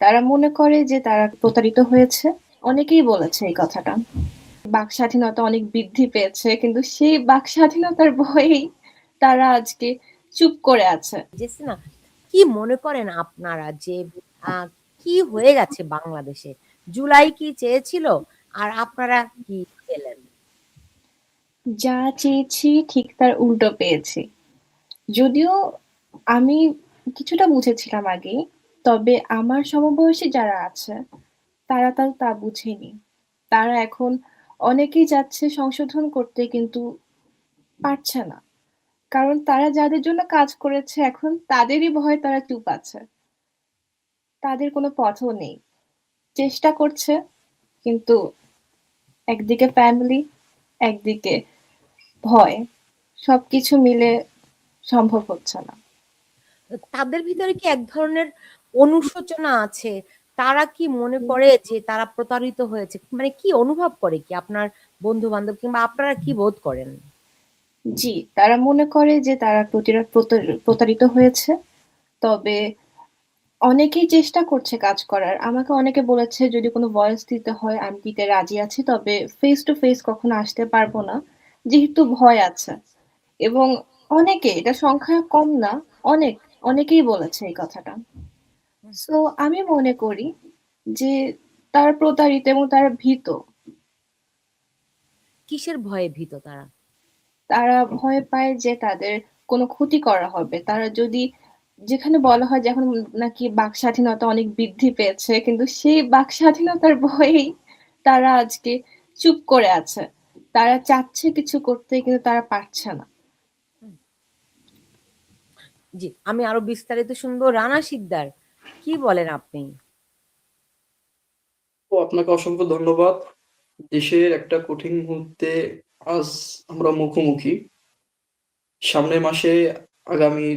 তারা মনে করে যে তারা প্রতারিত হয়েছে। অনেকেই বলেছে এই কথাটা। বাক স্বাধীনতা অনেক বৃদ্ধি পেয়েছে, কিন্তু সেই বাক স্বাধীনতার ভয়েই তারা আজকে চুপ করে আছে। বুঝেছি না। কি মনে করেন আপনারা যে কি হয়ে গেছে বাংলাদেশে? জুলাই কি চেয়েছিল? আর আপনারা কি পেলেন? যা চেয়েছি ঠিক তার উল্টো পেয়েছি। যদিও আমি কিছুটা বুঝেছিলাম আগেই, তবে আমার সমবয়সী যারা আছে তারা তা বুঝেনি। তারা এখন অনেকেই যাচ্ছে সংশোধন করতে, কিন্তু পারছে না। কারণ তারা যাদের জন্য কাজ করেছে এখন তাদেরই ভয়ে তারা চুপ আছে। তাদের কোনো পথও নেই। চেষ্টা করছে, কিন্তু একদিকে ফ্যামিলি, একদিকে ভয়। সবকিছু মিলে সম্ভব হচ্ছে না। তাদের ভিতরে কি এক ধরনের অনুশোচনা আছে? তারা কি মনে করে যে তারা প্রতারিত হয়েছে? মানে কি অনুভব করে কি আপনার বন্ধু-বান্ধব কিংবা আপনারা কি বোধ করেন? জি, তারা মনে করে যে তারা প্রতারিত হয়েছে। তবে অনেকেই চেষ্টা করছে কাজ করার। আমাকে অনেকে বলেছে যদি কোনো ভয়েস দিতে হয় আমি দিতে রাজি আছি। তবে ফেস টু ফেস কখনো আসতে পারবো না। যেহেতু ভয় আছে। এবং অনেকে, এটা সংখ্যা কম না, অনেক, অনেকেই বলেছে এই কথাটা। সো আমি মনে করি যে তারা প্রতারিত এবং তারা ভীত। কিসের ভয়ে ভীত তারা? তারা ভয় পায় যে তাদের কোনো ক্ষতি করা হবে। তারা যদি, যেখানে বলা হয় যে এখন নাকি বাক স্বাধীনতা অনেক বৃদ্ধি পেয়েছে, কিন্তু সেই বাক স্বাধীনতার ভয়েই তারা আজকে চুপ করে আছে। তারা চাচ্ছে কিছু করতে, কিন্তু তারা পারছে না। জি, আমি আরো বিস্তারিত শুনবো। রানা শিকদার, কি বলেন আপনি? তো আপনাকে অসংখ্য ধন্যবাদ। দেশের একটা কঠিন মুহূর্তে আজ আমরা মুখোমুখি। সামনের মাসে আগামী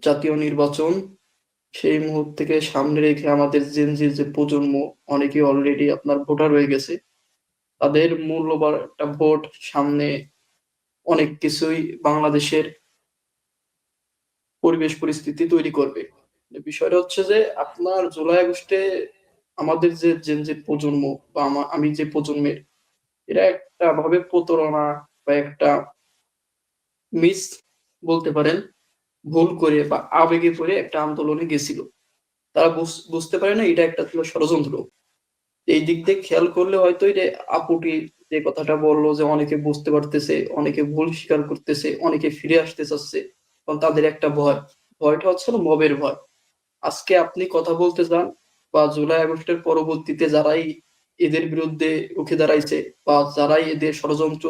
জাতীয় নির্বাচন। সেই মুহূর্তকে সামনে রেখে আমাদের জেনজির যে প্রজন্ম, অনেকে অলরেডি আপনার ভোটার হয়ে গেছে। তাদের মূল্যবান একটা ভোট সামনে। অনেক কিছুই বাংলাদেশের পরিবেশ পরিস্থিতি তৈরি করবে। বিষয়টা হচ্ছে যে আপনার জুলাই আগস্টে আমাদের যে জেনজির প্রজন্ম বা আমি যে প্রজন্মের, এরা একটা ভাবে প্রতারণা বা একটা মিস বলতে পারেন, ভুল করে বা আবেগে পড়ে একটা আন্দোলনে গেছিল। তারা বুঝতে পারে না এটা একটা ছিল ষড়যন্ত্র। এই দিক দিয়ে খেয়াল করলে হয়তো এটা আপুটি যে কথাটা বললো যে অনেকে বুঝতে পারতেছে, অনেকে ভুল স্বীকার করতেছে, অনেকে ফিরে আসতে চাচ্ছে, কারণ তাদের একটা ভয়। ভয়টা হচ্ছে মবের ভয়। আজকে আপনি কথা বলতে চান বা জুলাই আগস্টের পরবর্তীতে যারাই এদের বিরুদ্ধে রুখে দাঁড়াইছে বা যারাই এদের ষড়যন্ত্র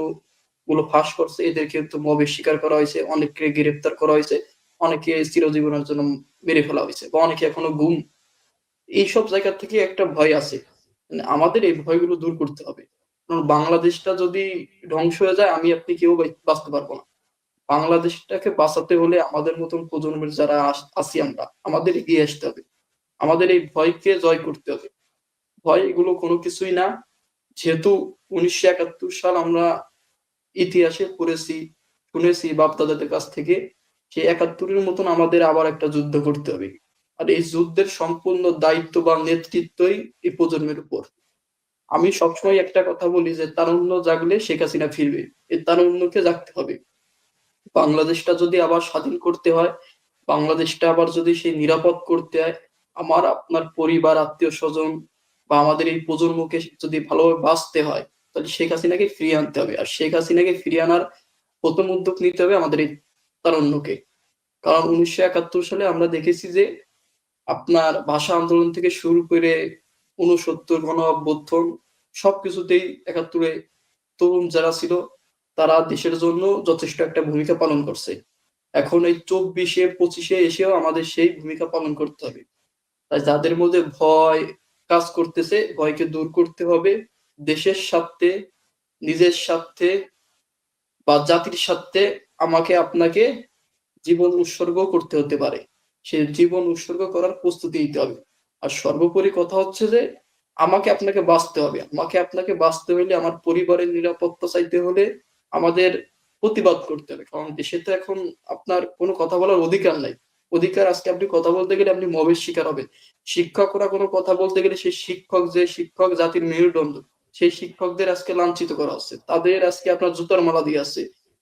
গুলো ফাঁস করছে, এদের কিন্তু মবে স্বীকার করা হয়েছে, অনেককে গ্রেপ্তার করা হয়েছে, অনেকে চিরজীবনের জন্য মেরে ফেলা হয়েছে বা অনেকে এখনো গুম। এইসব জায়গা থেকে একটা ভয় আছে। মানে আমাদের এই ভয়গুলো দূর করতে হবে। কারণ বাংলাদেশটা যদি ধ্বংস হয়ে যায়, আমি আপনি কেউ বাঁচতে পারবো না। বাংলাদেশটাকে বাঁচাতে হলে আমাদের মতন প্রজন্মের যারা আছি আমরা, আমাদের এগিয়ে আসতে হবে। আমাদের এই ভয়কে জয় করতে হবে। ভয় এগুলো কোনো কিছুই না। যেহেতু 1971 সাল আমরা ইতিহাসে পড়েছি, শুনেছি বাপ-দাদাদের কাছ থেকে, সেই 71-এর মতন আমাদের আবার একটা যুদ্ধ করতে হবে। আর এই যুদ্ধের সম্পূর্ণ দায়িত্ব বা নেতৃত্বই এই প্রজন্মের উপর। আমি সবসময় একটা কথা বলি যে তারুণ্য জাগলে শেখ হাসিনা ফিরবে। এই তারুণ্যকে জাগতে হবে। বাংলাদেশটা যদি আবার স্বাধীন করতে হয়, বাংলাদেশটা আবার যদি সেই নিরাপদ করতে হয়, আমার আপনার পরিবার, আত্মীয়-স্বজন বা আমাদের এই প্রজন্মকে যদি ভালোভাবে বাঁচতে হয়, তাহলে শেখ হাসিনাকে ফিরিয়ে আনতে হবে। আর শেখ হাসিনাকে ফিরিয়ে আনার প্রথম উদ্যোগ নিতে হবে আমাদের এই তারুণ্যকে। কারণ 1971 সালে আমরা দেখেছি যে আপনার ভাষা আন্দোলন থেকে শুরু করে 69 গণ অভ্যুত্থান, সবকিছুতেই 71-এ তরুণ যারা ছিল তারা দেশের জন্য যথেষ্ট একটা ভূমিকা পালন করছে। এখন এই 24-এ 25-এ এসেও আমাদের সেই ভূমিকা পালন করতে হবে। তাই যাদের মধ্যে ভয় কাজ করতেছে, ভয়কে দূর করতে হবে। দেশের স্বার্থে, নিজের স্বার্থে বা জাতির স্বার্থে আমাকে আপনাকে জীবন উৎসর্গ করতে হতে পারে। সে জীবন উৎসর্গ করার প্রস্তুতি নিতে হবে। আর সর্বোপরি কথা হচ্ছে যে আমাকে আপনাকে বাঁচতে হবে। আমাকে আপনাকে বাঁচতে হলে, আমার পরিবারের নিরাপত্তা চাইতে হলে আমাদের প্রতিবাদ করতে হবে। কারণ দেশে তো এখন আপনার কোনো কথা বলার অধিকার নাই। অধিকার। আজকে আপনি কথা বলতে গেলে আপনি মবের শিকার হবেন। শিক্ষকরা কোনো কথা বলতে গেলে সেই শিক্ষক, যে শিক্ষক জাতির মেরুদণ্ড, সেই শিক্ষকদের আজকে লাঞ্ছিত করা হচ্ছে। তাদের আজকে আপনার জুতার মালা দিয়ে আছে।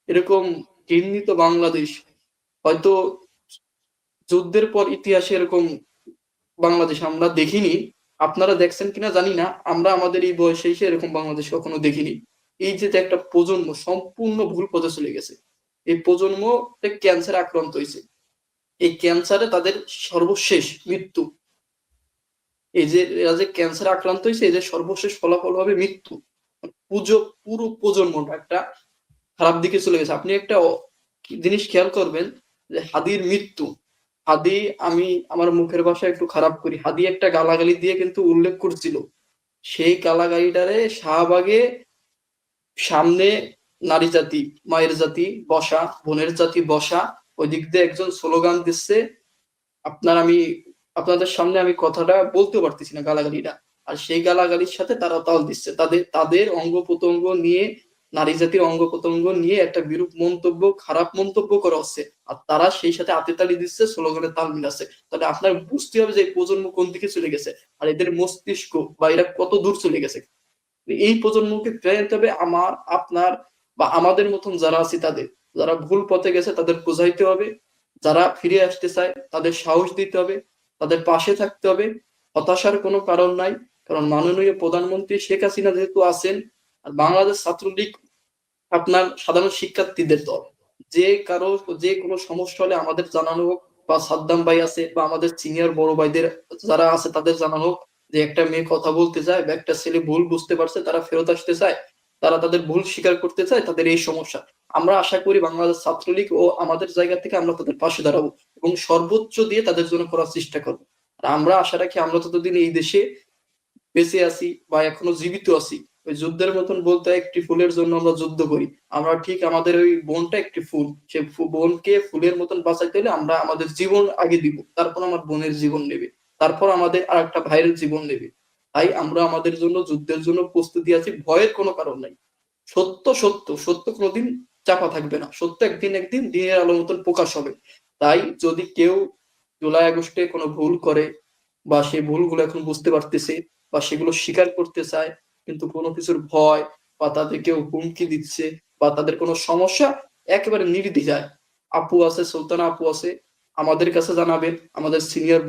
এরকম ঘৃণিত বাংলাদেশ হয়তো যুদ্ধের পর ইতিহাসে এরকম বাংলাদেশ আমরা দেখিনি। আপনারা দেখছেন কিনা জানি না। আমরা আমাদের এই বয়সে এসে এরকম বাংলাদেশ কখনো দেখিনি। এই যে একটা প্রজন্ম সম্পূর্ণ ভুল পথে চলে গেছে। এই প্রজন্ম ক্যান্সারে আক্রান্ত হয়েছে। এই ক্যান্সারে তাদের সর্বশেষ মৃত্যু। এই যে এরা যে ক্যান্সারে আক্রান্ত হয়েছে, এদের সর্বশেষ ফলাফল হবে মৃত্যু। পুরো প্রজন্মটা একটা খারাপ দিকে চলে গেছে। আপনি একটা জিনিস খেয়াল করবেন যে হাদির মৃত্যু, হাদি, আমি আমার মুখের ভাষা একটু খারাপ করি, হাদি একটা গালাগালি দিয়ে কিন্তু উল্লেখ করছিল। সেই গালাগালিটারে শাহবাগে সামনে নারী জাতি, মায়ের জাতি বসা, বোনের জাতি বসা, ওই দিক দিয়ে একজন স্লোগান দিচ্ছে। আমি আপনাদের সামনে আমি কথাটা বলতে পারতেছি না, গালাগালিটা। আর সেই গালাগালির সাথে তারা তাল দিচ্ছে, তাদের তাদের অঙ্গ প্রত্যঙ্গ নিয়ে, নারী জাতির অঙ্গ প্রত্যঙ্গ নিয়ে একটা বিরূপ মন্তব্য, খারাপ মন্তব্য করা হচ্ছে। আর তারা সেই সাথে হাতে তালি দিচ্ছে, স্লোগানে তাল মিলাচ্ছে। তাহলে আপনার বুঝতে হবে যে এই প্রজন্ম কোন দিকে চলে গেছে, আর এদের মস্তিষ্ক বা এরা কত দূর চলে গেছে। এই প্রজন্মকে ফিরে আনতে হবে। আমার, আপনার বা আমাদের মতন যারা আছে তাদের, যারা ভুল পথে গেছে তাদের বোঝাইতে হবে, যারা ফিরে আসতে চায় তাদের সাহস দিতে হবে, তাদের পাশে থাকতে হবে। হতাশার কোনো কারণ নাই, কারণ মাননীয় প্রধানমন্ত্রী শেখ হাসিনা যেহেতু আছেন, আর বাংলাদেশ ছাত্রলীগ আপনার সাধারণ শিক্ষার্থীদের দল। যে কারো যে কোনো সমস্যা হলে আমাদের জানানো হোক, বা সাদ্দাম ভাই আছে বা আমাদের সিনিয়র বড় ভাইদের যারা আছে তাদের জানানো হোক যে একটা মেয়ে কথা বলতে চায় বা একটা ছেলে ভুল বুঝতে পারছে, তারা ফেরত আসতে চায়, তারা তাদের ভুল স্বীকার করতে চায়, তাদের এই সমস্যা। আমরা আশা করি বাংলাদেশ ছাত্রলীগ ও আমাদের জায়গা থেকে আমরা তাদের পাশে দাঁড়াবো এবং সর্বোচ্চ দিয়ে তাদের জন্য করার চেষ্টা করবো। আর আমরা আশা রাখি আমরা ততদিন এই দেশে বেঁচে আছি বা এখনো জীবিত আছি। ওই যুদ্ধের মতন বলতে হয়, একটি ফুলের জন্য আমরা যুদ্ধ করি। আমরা ঠিক আমাদের ওই বোনটা একটি ফুল, সে বোনকে ফুলের মতন বাঁচাইতে হলে আমরা আমাদের জীবন আগে দিব, তারপর আমার বোনের জীবন নেবে, তারপর আমাদের আর একটা ভাইয়ের জীবন নেবে। তাই আমরা আমাদের জন্য যুদ্ধের জন্য প্রস্তুতি আছি, ভয়ের কোনো কারণ নাই। সত্য সত্য সত্য কোনোদিন চাপা থাকবে না, সত্য একদিন একদিন দিনের আলো মতন প্রকাশ হবে। তাই যদি কেউ জুলাই আগস্টে কোনো ভুল করে, বা সেই ভুলগুলো এখন বুঝতে পারতেছে, বা সেগুলো স্বীকার করতে চায়, কিন্তু কোনো কিছুর ভয়, বা তাদের কেউ হুমকি দিচ্ছে, বা তাদের কোনো সমস্যা, একেবারে নির্দ্বিধায় আপু আছে, সুলতানা আপু আছে, আমাদের কাছে জানাবেন। আমাদের সিনিয়র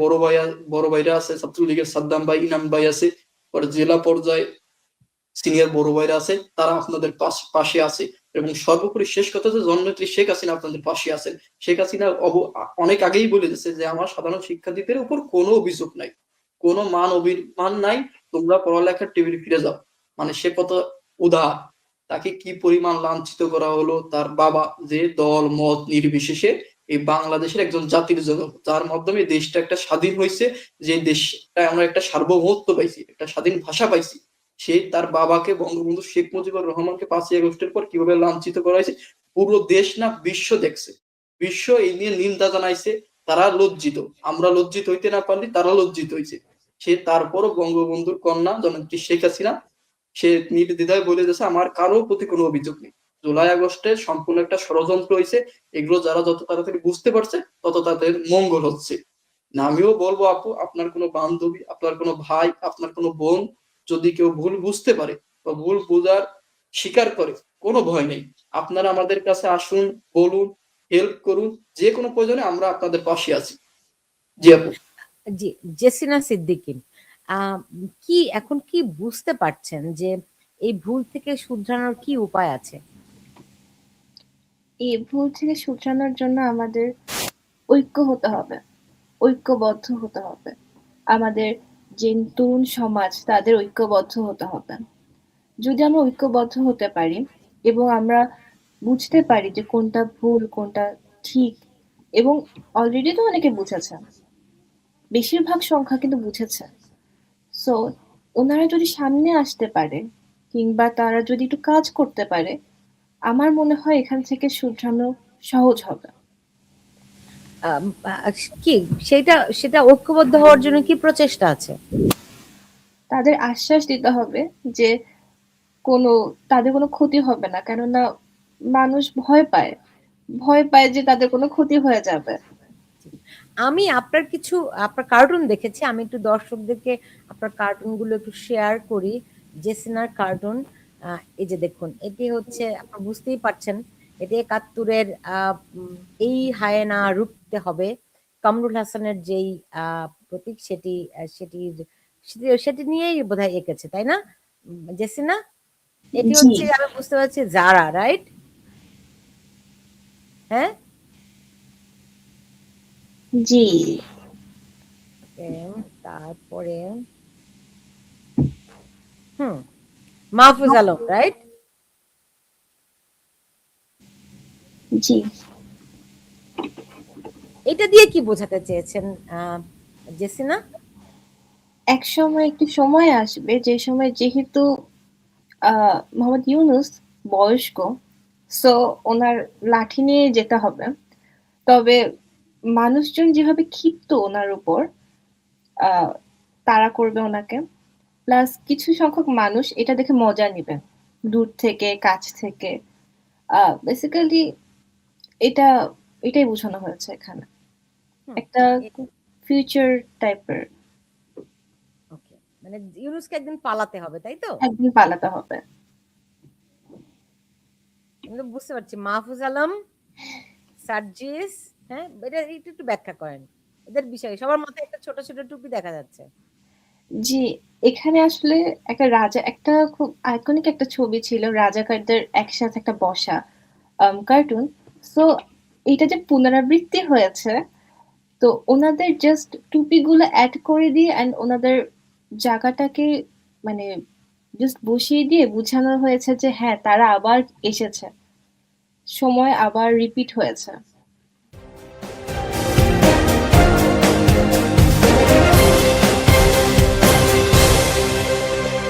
বড় ভাইরা আছে, ছাত্রলীগের সাদ্দাম ভাই, ইনাম ভাই আছে, পরে জেলা পর্যায়ে সিনিয়র বড় ভাইরা আছে, তারা আপনাদের পাশে আছে। এবং সর্বোপরি শেষ কথা যে জননেত্রী শেখ হাসিনা আপনাদের পাশে আছেন। শেখ হাসিনা অনেক আগেই বলে দিয়েছে যে আমার সাধারণ শিক্ষার্থীদের উপর কোনো অভিযোগ নাই, কোনো মান অভিমান নাই, তোমরা পড়ালেখার টেবিলে ফিরে যাও। মানে সে কত উদার। তাকে কি পরিমাণ লাঞ্ছিত করা হলো, তার বাবা যে দল মত নির্বিশেষে এই বাংলাদেশের একজন জাতির জনক, যার মাধ্যমে দেশটা একটা স্বাধীন হয়েছে, যে দেশটা আমরা একটা সার্বভৌমত্ব পাইছি, একটা স্বাধীন ভাষা পাইছি, সে তার বাবাকে, বঙ্গবন্ধু শেখ মুজিবুর রহমানকে 5ই আগস্টের পর কিভাবে লাঞ্ছিত করা হয়েছে পুরো দেশ না বিশ্ব দেখছে। বিশ্ব এই নিয়ে নিন্দা জানাইছে। তারা লজ্জিত, আমরা লজ্জিত হইতে না পারলে তারা লজ্জিত হয়েছে। সে তারপরও বঙ্গবন্ধুর কন্যা জননেত্রী শেখ হাসিনা, সে নির্দ্বিধায় বলে দিয়েছে আমার কারোর প্রতি কোনো অভিযোগ নেই। জুলাই আগস্টে সম্পূর্ণ একটা ষড়যন্ত্র হয়েছে। এগুলো যারা যত তাড়াতাড়ি বুঝতে পারছে তত তাদের মঙ্গল হচ্ছে। না, আমিও বলবো আপু, আপনার কোনো বান্ধবী, আপনার কোনো ভাই, আপনার কোনো বোন যদি কেউ ভুল বুঝতে পারে বা ভুল বোঝার স্বীকার করে, কোনো ভয় নেই। আপনারা আমাদের কাছে আসুন, বলুন, হেল্প করুন, যে কোনো প্রয়োজনে আমরা আপনাদের পাশে আছি। জি আপু। জি, জেসিনা সিদ্দিকী, আহ, কি এখন কি বুঝতে পারছেন যে এই ভুল থেকে শুধরানোর কি উপায় আছে? এই ভুল থেকে শুধরানোর জন্য আমাদের ঐক্য হতে হবে, ঐক্যবদ্ধ হতে হবে। আমাদের যে তরুণ সমাজ তাদের ঐক্যবদ্ধ হতে হবে। যদি আমরা ঐক্যবদ্ধ হতে পারি এবং আমরা বুঝতে পারি যে কোনটা ভুল কোনটা ঠিক, এবং অলরেডি তো অনেকে বুঝেছে, বেশিরভাগ সংখ্যা কিন্তু বুঝেছে। সো ওনারা যদি সামনে আসতে পারে কিংবা তারা যদি একটু কাজ করতে পারে, আমার মনে হয় এখান থেকে শুধরানো সহজ হবে। আহ, আহ, কি সেটা ঐক্যবদ্ধ হওয়ার জন্য কি প্রচেষ্টা আছে? তাদের আশ্বাস দিতে হবে যে কোনো তাদের কোনো ক্ষতি হবে না, কেননা মানুষ ভয় পায়, ভয় পায় যে তাদের কোনো ক্ষতি হয়ে যাবে। আমি আপনার কিছু আপনার কার্টুন দেখেছি। আমি একটু দর্শকদেরকে আপনার কার্টুনগুলো একটু শেয়ার করি। জেসিনার কার্টুন। এই যে দেখুন, এটি হচ্ছে আপনারা বুঝতেই পারছেন, এটি ৭১-এর এই হায়েনা রুখতে হবে। কামরুল হাসানের যেই প্রতীক সেটি নিয়েই বোধহয় এঁকেছে, তাই না? জেসিনা? এটি জি হচ্ছে আমি বুঝতে পারছি জারা, রাইট? হ্যাঁ? জি তারপরে মাহফুজ আলম, রাইট? জি এটা দিয়ে কি বোঝাতে চেয়েছেন জেসিনা? এক সময় একটি সময় আসবে যে সময় যেহেতু মোহাম্মদ ইউনুস বয়স্ক, সো ওনার লাঠি নিয়ে যেতে হবে। তবে মানুষজন যেভাবে ক্ষিপ্ত ওনার উপর, আহ, তাড়া করবে ওনাকে। প্লাস কিছু সংখ্যক মানুষ এটা দেখে মজা নিবে, দূর থেকে কাছ থেকে। বেসিক্যালি এটা এটাই বোঝানো হয়েছে এখানে, হুম, একটা ফিউচার টাইপের। ওকে, মানে ইউনুসকে একদিন পালাতে হবে, তাই তো? একদিন পালাতে হবে। আমি তো বুঝতে পারছি। মাহফুজ আলম, সার্জিস, হ্যাঁ, এটা একটু একটু ব্যাখ্যা করেন এদের বিষয়ে। সবার মাথায় একটা ছোট ছোট টুপি দেখা যাচ্ছে। জি, এখানে আসলে একটা খুব আইকনিক একটা ছবি ছিল, রাজাকারদের একসাথে একটা বসা কার্টুন। সো এটা যে পুনরাবৃত্তি হয়েছে, তো ওনাদের জাস্ট টুপিগুলো অ্যাড করে দিয়ে অ্যান্ড ওনাদের জায়গাটাকে মানে জাস্ট বসিয়ে দিয়ে বোঝানো হয়েছে যে হ্যাঁ তারা আবার এসেছে, সময় আবার রিপিট হয়েছে।